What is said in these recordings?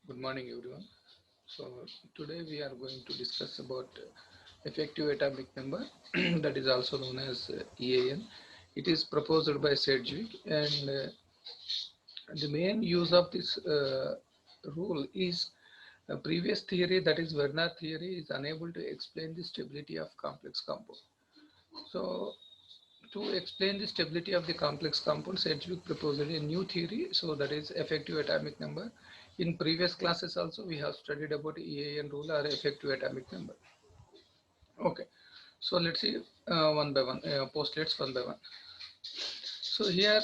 Good morning, everyone. So today we are going to discuss about effective atomic number that is also known as EAN. It is proposed by Sedgwick, and the main use of this rule is a previous theory, that is Werner theory, is unable to explain the stability of complex compound. So to explain the stability of the complex compound, Sedgwick proposed a new theory, so that is effective atomic number. In previous classes also we have studied about EAN rule or effective atomic number. Okay, so let's see one by one, postulates one by one. So here,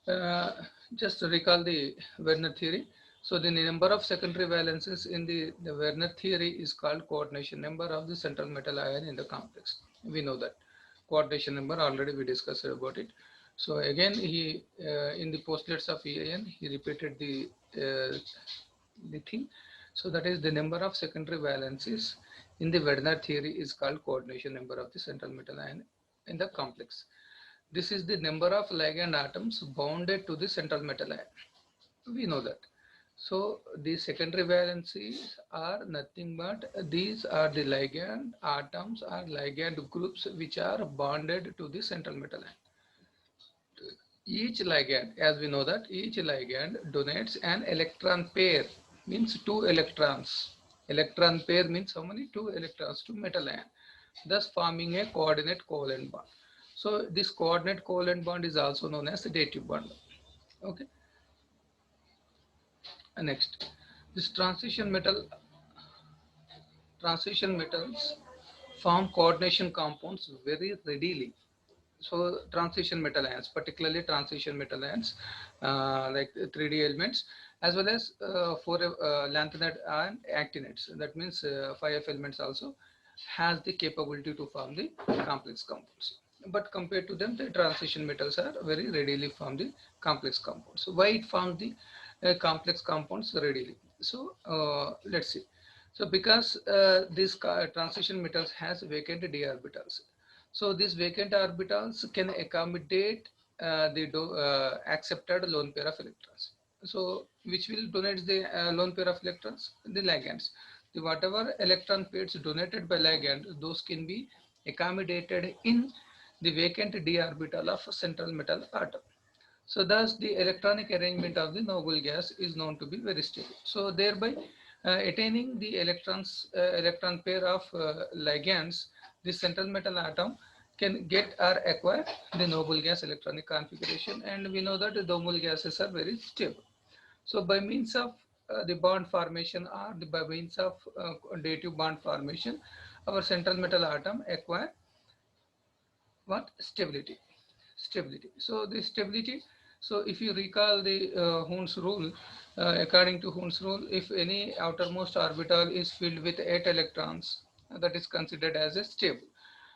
uh, just to recall the Werner theory. So the number of secondary valences in the Werner theory is called coordination number of the central metal ion in the complex. We know that coordination number, already we discussed about it. So again, he in the postulates of EAN, he repeated the thing. So that is the number of secondary valences in the Werner theory is called coordination number of the central metal ion in the complex. This is the number of ligand atoms bounded to the central metal ion. We know that. So the secondary valencies are nothing but these are the ligand atoms or ligand groups which are bonded to the central metal ion. Each ligand, as we know that each ligand donates an electron pair, means two electrons. Electron pair means how many? Two electrons to metal ion, thus forming a coordinate covalent bond. So this coordinate covalent bond is also known as the dative bond. Okay. Next, this transition metals form coordination compounds very readily. So transition metal ions, particularly transition metal ions, like 3D elements, as well as for lanthanide and actinides. That means 5F elements also has the capability to form the complex compounds. But compared to them, the transition metals are very readily form the complex compounds. So why it forms the complex compounds readily? So let's see. So because these transition metals has vacant d orbitals, so these vacant orbitals can accommodate the accepted lone pair of electrons. So which will donate the lone pair of electrons? The ligands. The whatever electron pairs donated by ligand, those can be accommodated in the vacant d orbital of central metal atom. So thus the electronic arrangement of the noble gas is known to be very stable. So thereby attaining the electron pair of ligands, the central metal atom can get or acquire the noble gas electronic configuration, and we know that the noble gases are very stable. So by means of the bond formation or by means of dative bond formation, our central metal atom acquire what? Stability. So the stability, so if you recall the Hund's rule, according to Hund's rule, if any outermost orbital is filled with 8 electrons, that is considered as a stable.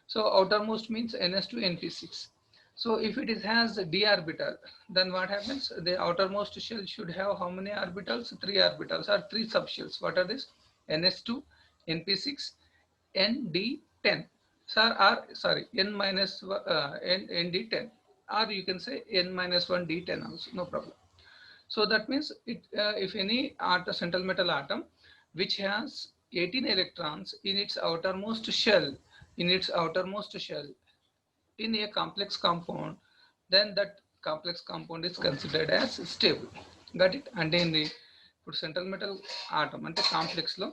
So outermost means ns2 np6. So if it is has a d orbital, then what happens? The outermost shell should have how many orbitals? 3 orbitals or 3 subshells. What are these? ns2, np6, nd10. Sir, or sorry, n minus nd10, or you can say n minus 1 d10 also, no problem. So that means if any central metal atom which has 18 electrons in its outermost shell, in its outermost shell in a complex compound, then that complex compound is considered as stable. Got it? అంటే ఏంది? ఇప్పుడు central metal atom అంటే complex లో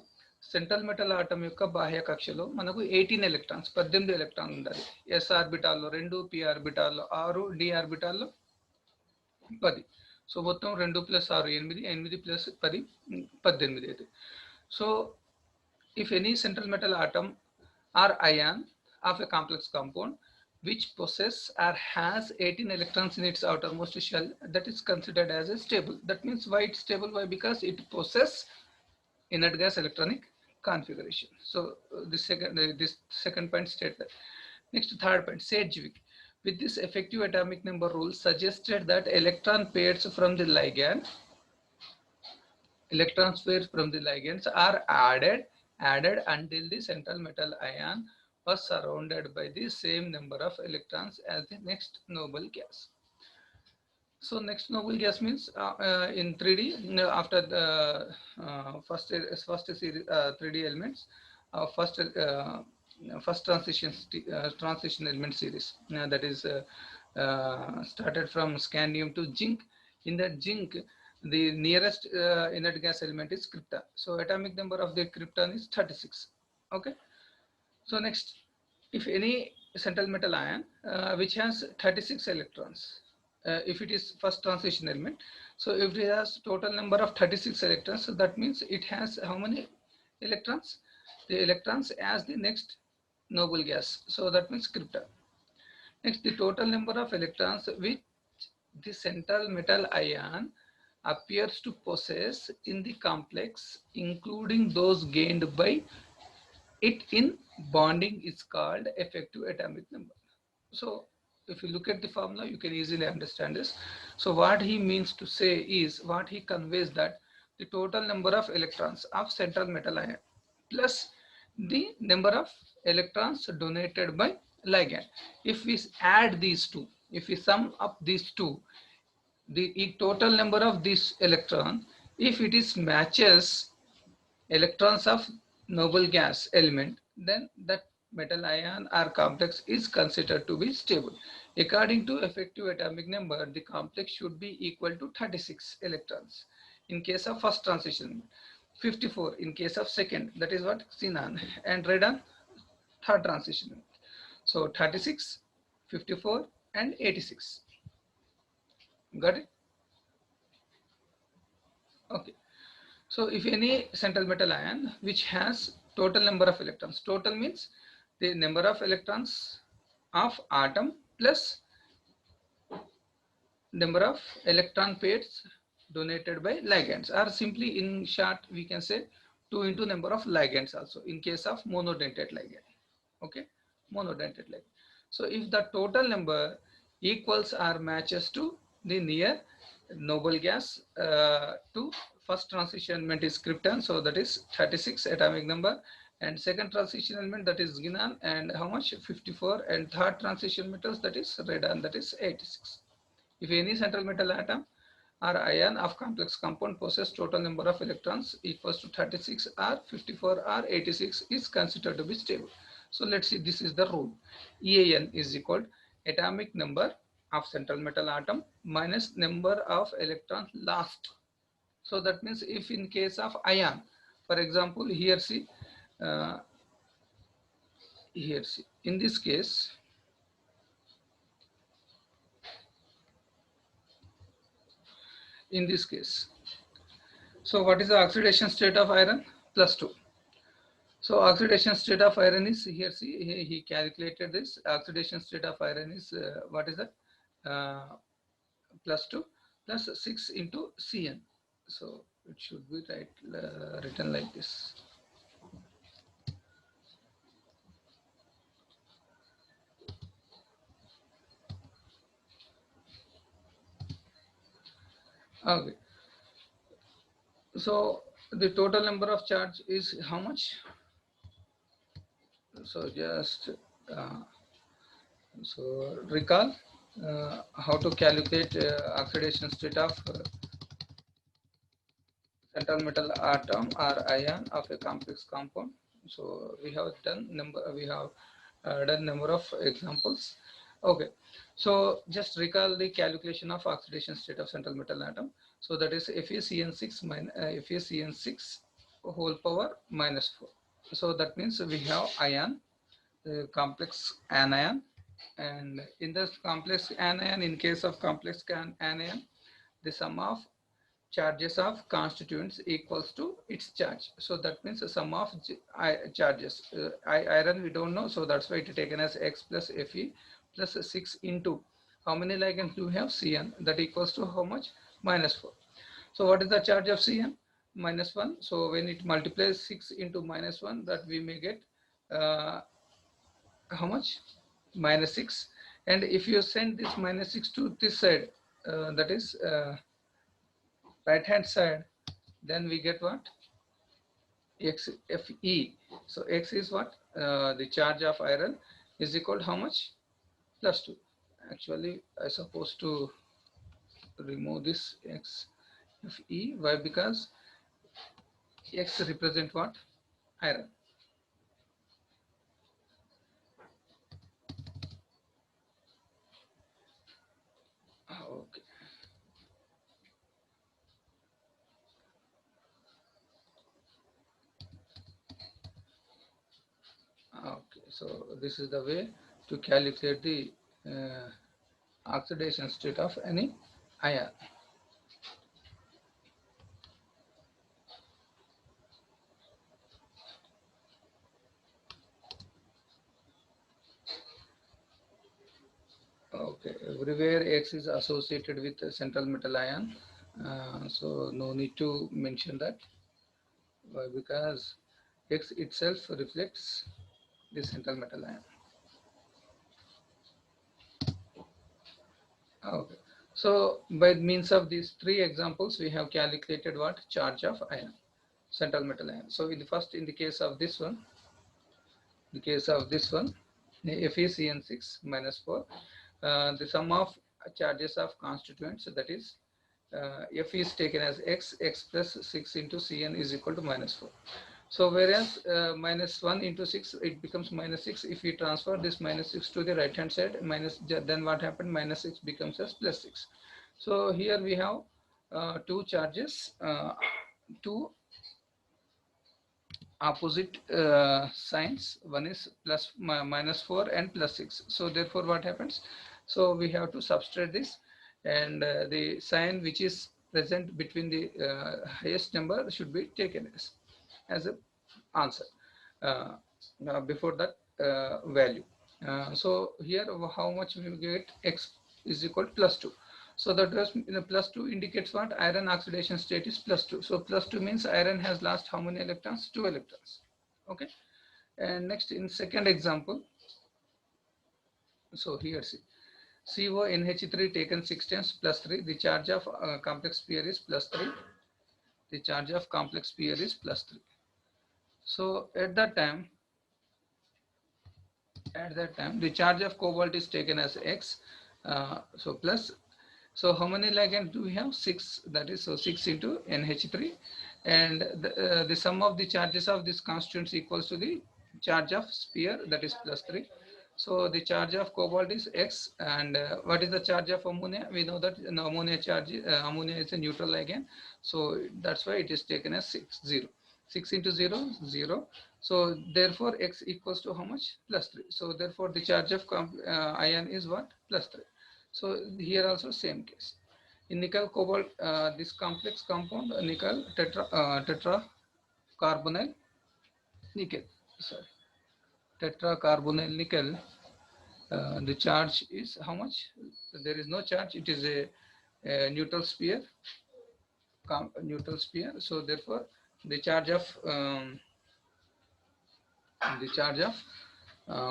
central metal atom యొక్క బాహ్య కక్షలో మనకు 18 electrons, 18 ఎలక్ట్రాన్లు ఉండాలి. ఎస్ ఆర్బిటాల్లో 2, పి ఆర్బిటాల్లో 6, డి ఆర్బిటాల్లో 10. సో మొత్తం 2 ప్లస్ 6 8, 8 ప్లస్ 10 18 అయితే. So if any central metal atom or ion of a complex compound which possess or has 18 electrons in its outermost shell, that is considered as a stable. That means why it's stable? Why? Because it possess inert gas electronic configuration. So this second point state that. Next, third point, Sedgwick with this effective atomic number rule suggested that electron pairs from the ligands are added until the central metal ion was surrounded by the same number of electrons as the next noble gas. So next noble gas means in 3D, after the first series 3D elements, first transition element series, that is started from scandium to zinc. In that zinc, the nearest inert gas element is krypton. So atomic number of the krypton is 36. Okay. So next, if any central metal ion which has 36 electrons, if it is first transition element, so if it has total number of 36 electrons, so that means it has how many electrons? The electrons as the next noble gas. So that means krypton. Next, the total number of electrons which the central metal ion appears to possess in the complex, including those gained by it in bonding is called effective atomic number. So if you look at the formula, you can easily understand this. So what he means to say is, what he conveys, that the total number of electrons of central metal ion plus the number of electrons donated by ligand. If we add these two, if we sum up these two, the total number of this electron, if it is matches electrons of noble gas element, then that metal ion or complex is considered to be stable. According to effective atomic number, the complex should be equal to 36 electrons. In case of first transition, 54 in case of second, that is what xenon, and radon third transition. So 36, 54 and 86. Got it? Okay. So if any central metal ion which has total number of electrons, total means the number of electrons of atom plus number of electron pairs donated by ligands, or simply in short we can say 2 into number of ligands also in case of monodentate ligand. Okay, monodentate ligand. So if the total number equals or matches to the near noble gas to first transition element is krypton, so that is 36 atomic number, and second transition element, that is xenon, and how much, 54, and third transition metals, that is radon, that is 86. If any central metal atom or ion of complex compound possesses total number of electrons equals to 36 or 54 or 86 is considered to be stable. So let's see, this is the rule. EAN is equal to atomic number of central metal atom minus number of electrons lost. So that means if in case of ion, for example, here see, in this case, so what is the oxidation state of iron? +2. So oxidation state of iron is here. See, he calculated this. Oxidation state of iron is what is that? +2 plus 6 into Cn. So it should be written like this. Okay. So the total number of charge is how much? So just so recall how to calculate oxidation state of central metal atom or ion of a complex compound. So we have done number of examples. Okay, so just recall the calculation of oxidation state of central metal atom. So that is FeCN6 FeCN6 whole power -4. So that means we have ion, complex anion, and in this complex anion, in case of complex anion, the sum of charges of constituents equals to its charge. So that means the sum of charges. Iron we don't know, so that's why it is taken as X plus Fe plus 6 into how many ligands do we have? Cn, that equals to how much? -4. So what is the charge of Cn? -1. So when it multiplies 6 into -1, that we may get how much? -6. And if you send this -6 to this side, that is right hand side, then we get what? X Fe. So X is what? The charge of iron is equal to how much? +2. Actually, I supposed to remove this X Fe. Why? Because X represent what? Iron. Okay. Okay. So this is the way to calculate the oxidation state of any ion. Okay, everywhere X is associated with a central metal ion, so no need to mention that. Why? Because X itself reflects the central metal ion. Okay, so by means of these three examples, we have calculated what charge of ion, central metal ion. So in the first, in the case of this one, in case of this one, FeCN6 minus 4, the sum of charges of constituents, that is F is taken as x plus 6 into Cn is equal to minus 4. So whereas minus 1 into 6, it becomes minus 6. If we transfer this minus 6 to the right hand side, then what happened? Minus 6 becomes as plus 6. So here we have two charges, two opposite signs. One is minus 4 and plus 6. So therefore what happens? So we have to subtract this, and the sign which is present between the highest number should be taken as a answer before that value. So here how much we get? X is equal to plus 2. So that was plus 2 indicates what? Iron oxidation state is plus 2. So plus 2 means iron has lost how many electrons? 2 electrons. Okay. And next, in second example, so here see, CONH3 taken 6 times plus 3. The charge of complex pair is plus 3. The charge of complex pair is plus 3. So at that time, the charge of cobalt is taken as X. So plus, so how many ligands do we have? 6. That is, so 6 into NH3, and the sum of the charges of this constituents equals to the charge of sphere, that is plus 3. So the charge of cobalt is X, and what is the charge of ammonia? We know that ammonia charge, ammonia is a neutral ligand, so that's why it is taken as 6, 0. 6 into 0, 0. So therefore X equals to how much? Plus 3. So therefore the charge of ion is what? Plus 3. So here also same case. In nickel cobalt, this complex compound nickel tetracarbonyl nickel. Sorry, tetracarbonyl nickel. The charge is how much? There is no charge. It is a neutral sphere. Neutral sphere. So therefore, the charge of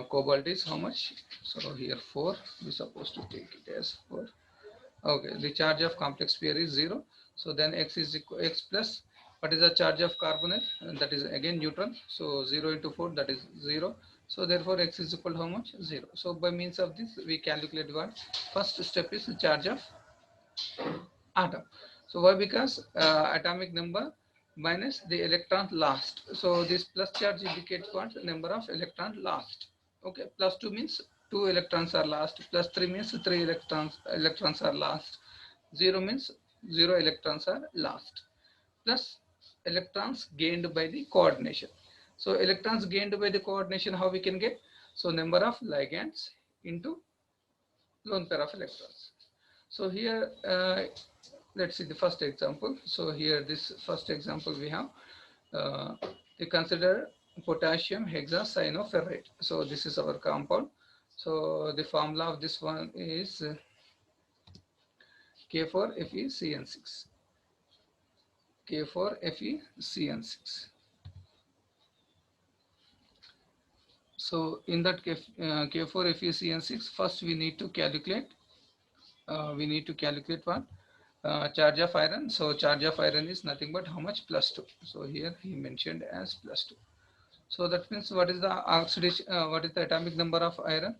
cobalt is how much? So here 4. We supposed to take it as 4. Okay, the charge of complex pair is 0. So then X is equal X plus. What is the charge of carbonyl? And that is again neutral. So 0 into 4, that is 0. So therefore X is equal to how much? 0. So by means of this, we calculate what? First step is the charge of atom. So why? Because atomic number minus the electron lost. So this plus charge indicates what? Number of electron lost. Okay, plus 2 means 2 electrons are lost, plus 3 means 3 electrons are lost, 0 means 0 electrons are lost, plus electrons gained by the coordination. So electrons gained by the coordination, how we can get? So number of ligands into lone pair of electrons. So here let's see the first example. So here this first example we have, we consider potassium hexacyanoferrate. So this is our compound. So the formula of this one is K4FeCN6. K4FeCN6. So in that K4FeCN6, first we need to calculate. What? Charge of iron. So charge of iron is nothing but how much? Plus 2. So here he mentioned as plus 2. So that means what is the oxidation? What is the atomic number of iron?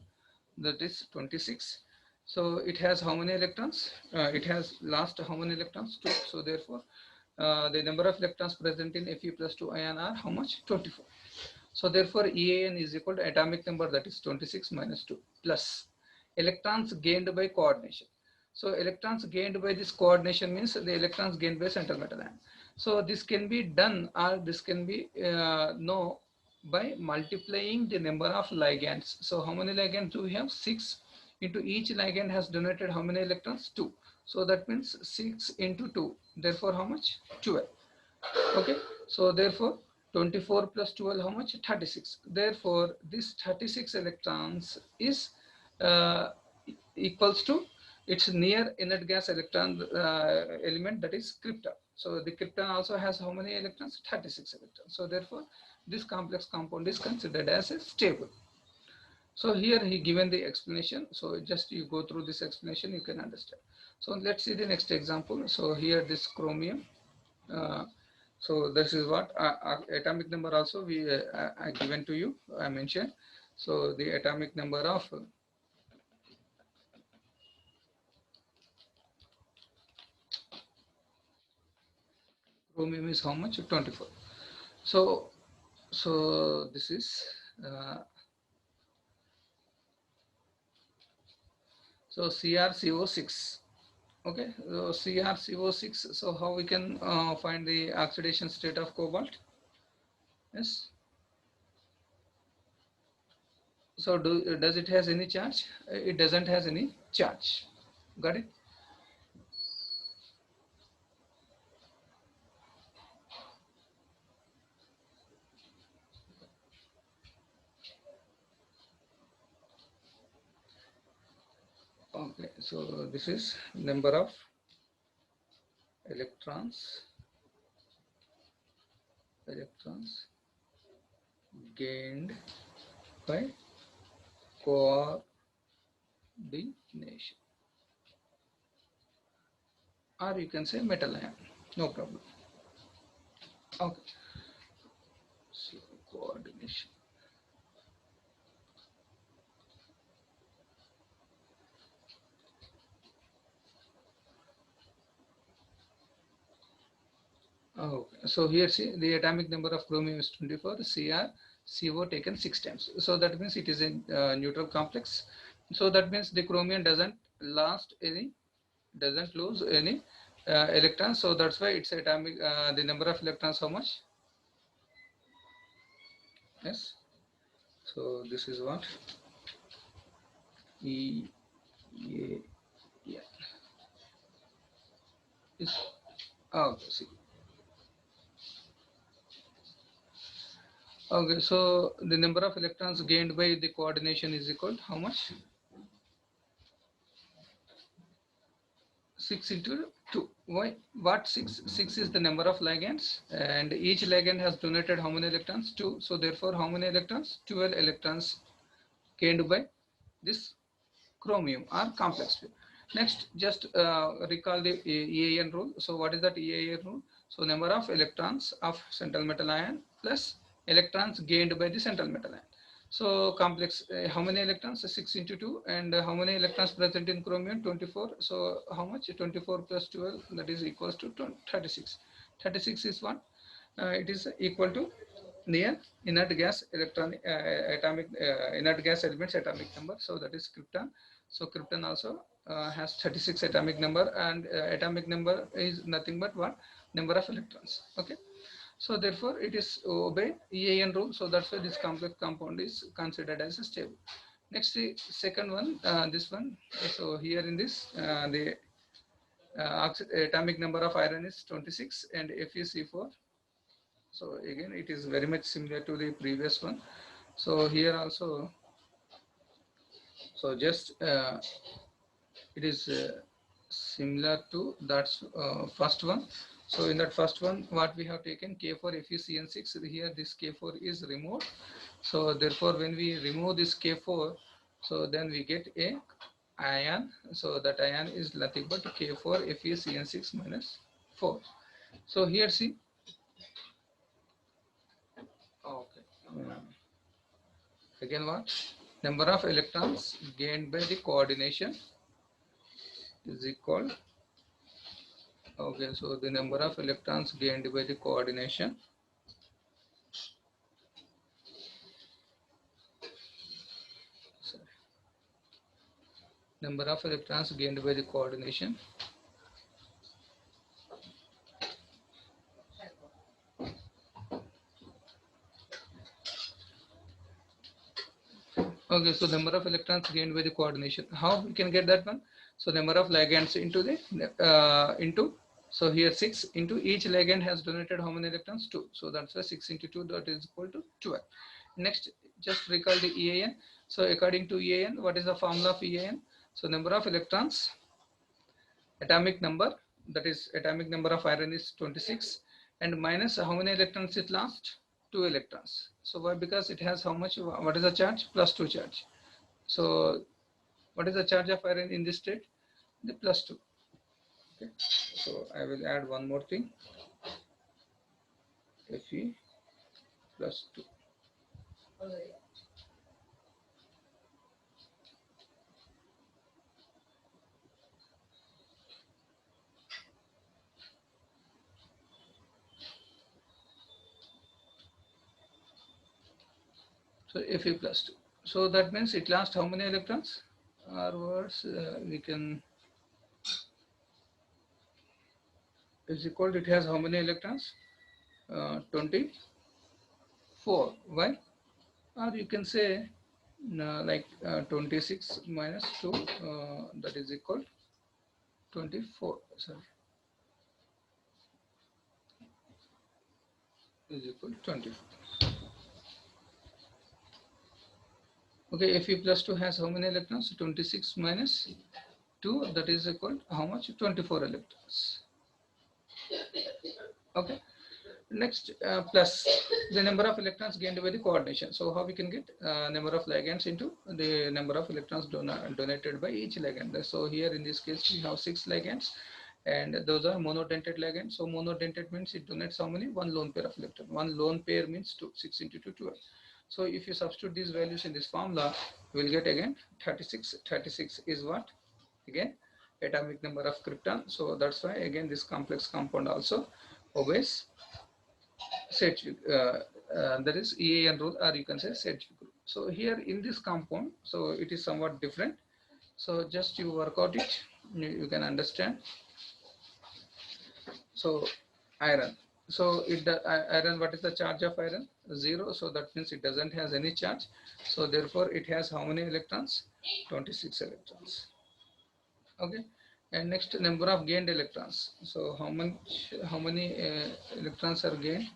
That is 26. So it has how many electrons? It has last how many electrons? 2. So therefore, the number of electrons present in Fe plus 2 ion are how much? 24. So therefore, EAN is equal to atomic number, that is 26 minus 2, plus electrons gained by coordination. So electrons gained by this coordination means the electrons gained by central metal ion. So this can be done, or this can be no, by multiplying the number of ligands. So how many ligands do we have? 6. Into each ligand has donated how many electrons? 2. So that means 6 into 2. Therefore, how much? 12. Okay. So therefore, 24 plus 12, how much? 36. Therefore, this 36 electrons is uh, equals to its near inert gas electron element, that is krypton. So the krypton also has how many electrons? 36 electrons. So therefore, this complex compound is considered as a stable. So here he given the explanation. So just you go through this explanation, you can understand. So let's see the next example. So here this chromium. Uh, so this is what atomic number also we I given to you. I mentioned. So the atomic number of chromium is how much? 24. So this is so CrCO6. Okay, so CrCO6. So how we can find the oxidation state of cobalt? Yes. So does it has any charge? It doesn't has any charge. Got it? Okay, so this is number of electrons gained by coordination, or you can say metal ion, no problem. Okay, so coordination. Okay, so here see the atomic number of chromium is 24, CO taken 6 times. So that means it is a neutral complex. So that means the chromium doesn't lose any electrons. So that's why it's atomic, the number of electrons how much? Yes. So this is what E A yeah is. Okay, see. Okay, so the number of electrons gained by the coordination is equal to how much? 6 into 2. Why? What 6? 6 is the number of ligands, and each ligand has donated how many electrons? 2. So therefore, how many electrons? 12 electrons gained by this chromium or complex pair. Next, just recall the EAN rule. So what is that EAN rule? So number of electrons of central metal ion plus electrons gained by the central metal ion. So complex, how many electrons? 6 into 2. And how many electrons present in chromium? 24. So how much? 24 plus 12, that is equals to 36. 36 is what? It is equal to near inert gas electron atomic inert gas elements atomic number. So that is krypton. So krypton also has 36 atomic number, and atomic number is nothing but what? Number of electrons. Okay. So therefore it is obey EAN rule. So that's why this complex compound is considered as a stable. Next, the second one, this one. So here in this, the atomic number of iron is 26 and FeC4. So again, it is very much similar to the previous one. So here also, so just it is similar to that first one. So in that first one, what we have taken K4 FeCN6, here this K4 is removed. So therefore, when we remove this K4, so then we get a ion. So that ion is nothing but K4 FeCN6 minus 4. So here see, okay. Again what? Number of electrons gained by the coordination. is equal, okay, so the number of electrons gained by the coordination number of electrons gained by the coordination okay, so number of electrons gained by the coordination, how we can get that one? So number of ligands into the into, so here 6 into each ligand has donated how many electrons? 2, so that's why 6 into 2, that is equal to 12. Next, just recall the EAN. So according to EAN, what is the formula of EAN? So number of electrons, atomic number, that is atomic number of iron is 26, and minus how many electrons it lost? 2 electrons. So why? Because it has how much? What is the charge? Plus 2 charge. So what is the charge of iron in this state? The plus 2. Okay. So I will add one more thing. Fe plus 2. So Fe plus 2. So that means it lost how many electrons? Or words we can is equal to, it has how many electrons? 24. Why? Or you can say like 26 minus 2, that is equal 24. Sorry, is equal to 24. Okay, Fe plus 2 has how many electrons? 26 minus 2, that is equal to how much? 24 electrons. Okay. Next, plus the number of electrons gained by the coordination. So how we can get number of ligands into the number of electrons donated by each ligand. So here in this case we have 6 ligands, and those are monodentate ligands. So monodentate means it donates how many? One lone pair of electron. One lone pair means 2. 6 into 2, 12. So if you substitute these values in this formula, we will get again 36. 36 is what? Again atomic number of krypton. So that's why again this complex compound also obeys Sedgwick, that is EAN rule, or you can say Sedgwick rule. So here in this compound, so it is somewhat different. So just you work out it, you can understand. So iron. So iron, what is the charge of iron? 0. So that means it doesn't has any charge. So therefore it has how many electrons? 26 electrons. Okay. And next, number of gained electrons. So how many electrons are gained?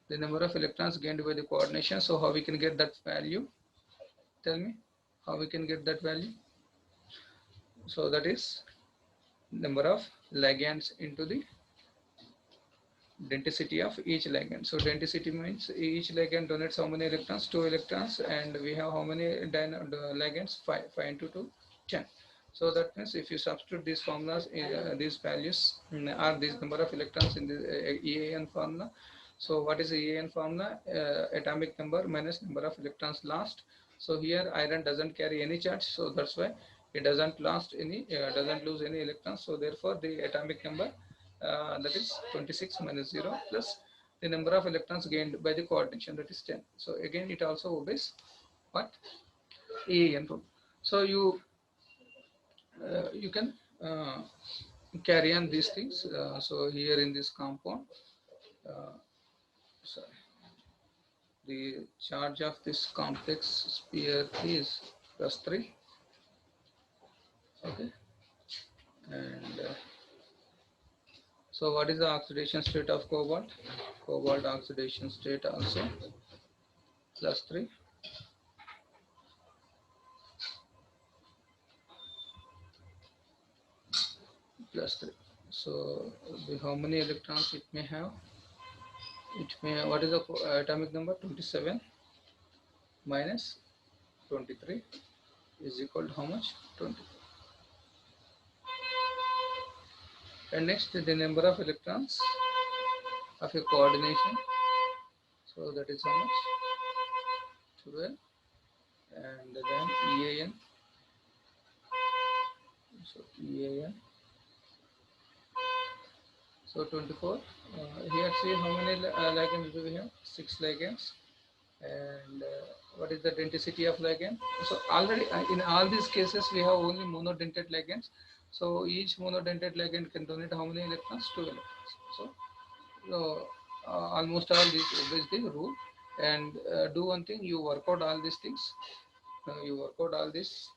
The number of electrons gained by the coordination. So how we can get that value? Tell me how we can get that value. So that is number of ligands into the denticity of each ligand. So denticity means each ligand donates how many electrons? 2 electrons, and we have how many ligands? 5. 5 into 2, 10. So that means if you substitute these formulas, these values are this number of electrons in the EAN formula. So what is the EAN formula? Atomic number minus number of electrons lost. So here iron doesn't carry any charge, so that's why it doesn't doesn't lose any electrons. So therefore the atomic number, that is 26 minus 0 plus the number of electrons gained by the coordination, that is 10. So again it also obeys what? EAN rule. So you can carry on these things. So here in this compound, sorry, the charge of this complex sphere is plus 3. Okay, and so what is the oxidation state of cobalt? Cobalt oxidation state also plus 3. Plus 3. So how many electrons it may have? It may, what is the atomic number? 27 minus 23 is equal to how much? 20. And next, the number of electrons of a coordination. So that is how much? 12. And then EAN. So EAN. So 24. Here see how many ligands do we have? 6 ligands. And what is the denticity of ligand? So already in all these cases we have only monodentate ligands. So each monodentate ligand can donate how many electrons? 2 electrons. So almost all these obeys the rule. And do one thing, you work out all these things. You work out all this.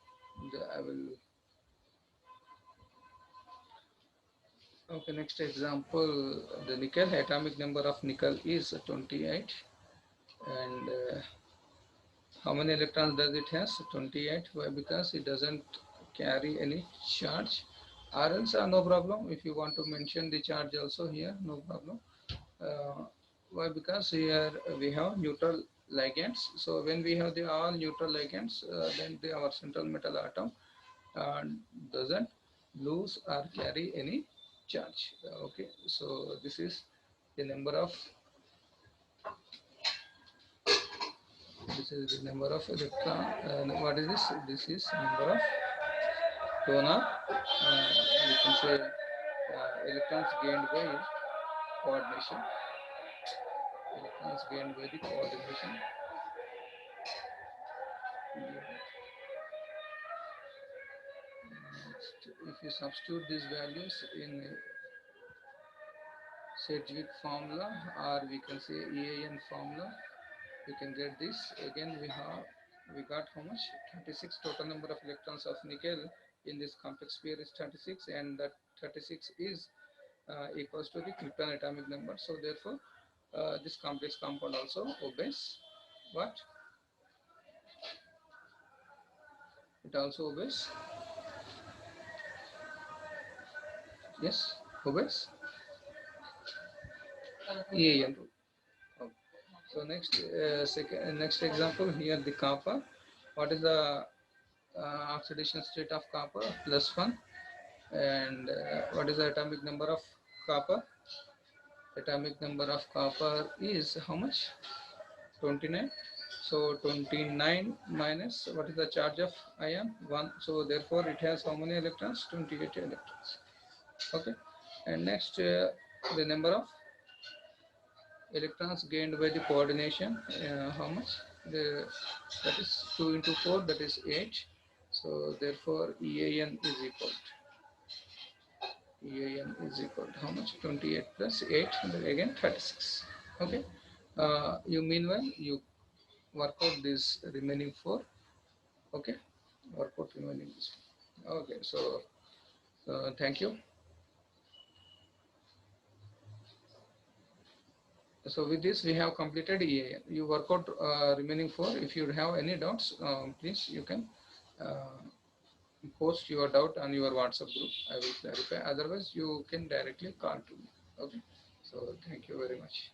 I will. Okay, next example, the nickel atomic number of nickel is 28, and how many electrons does it has? 28. Why? Because it doesn't carry any charge. Or else no problem. If you want to mention the charge also here, no problem. Why? Because here we have neutral ligands. So when we have the all neutral ligands, then our central metal atom doesn't lose or carry any charge. Okay, so this is the number of electron. What is this? This is number of donor. We can say electrons gained by coordination. Electrons gained by the coordination. Next, if you substitute these values in Sedgwick formula, or we can say EAN formula, you can get this. Again, we got how much? 36. Total number of electrons of nickel in this complex pair is 36, and that 36 is equals to the krypton atomic number. So therefore, this complex compound also obeys what? It also obeys. Yes, obeys EAN rule. Okay. So next example here, the copper. What is the oxidation state of copper? +1. And what is the atomic number of copper? Atomic number of copper is how much? 29. So 29 minus what is the charge of ion? 1. So therefore it has how many electrons? 28 electrons. Okay. And next the number of electrons gained by the coordination, how much? That is 2 into 4, that is 8. So therefore EAN is equal to how much? 28 plus 8, and again 36. Okay. You meanwhile you work out this remaining 4. Okay. Work out remaining this. Okay. So thank you. So with this we have completed EAN. You work out remaining 4. If you have any doubts, please you can post your doubt on your WhatsApp group. I will clarify. Otherwise, you can directly call to me. Okay. So thank you very much.